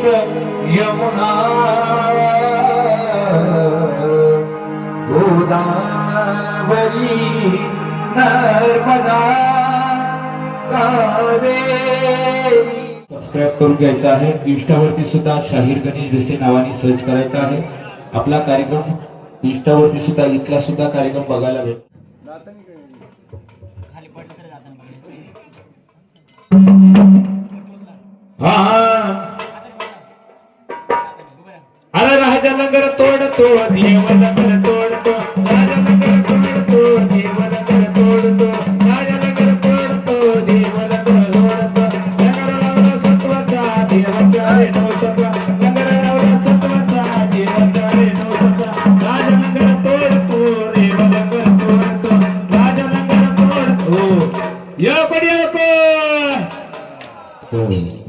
Yamuna Godavari Narmada Kaveri. Subscribe करून घ्यायचं आहे। इंस्टावरती सुद्धा शाहीर गणेश भिसे नावाने सर्च करायचं आहे। आपला कार्यक्रम इंस्टावरती सुद्धा इथला सुद्धा कार्यक्रम बघायला भेट। अरे राजा नगर तोडतो देव नगर तोडतो, राजा नगर तोडतो देव नगर तोडतो, राजा नगर तोडतो देव नगर तोडतो। नगर लावला सत्वाचा देवाच्या रे नवसत्वा, नगर लावला सत्वाचा देवाच्या रे नवसत्वा। राजा नगर तोडतो देव नगर तोडतो, राजा नगर तोडतो। या बढिया को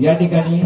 या ठिकाणी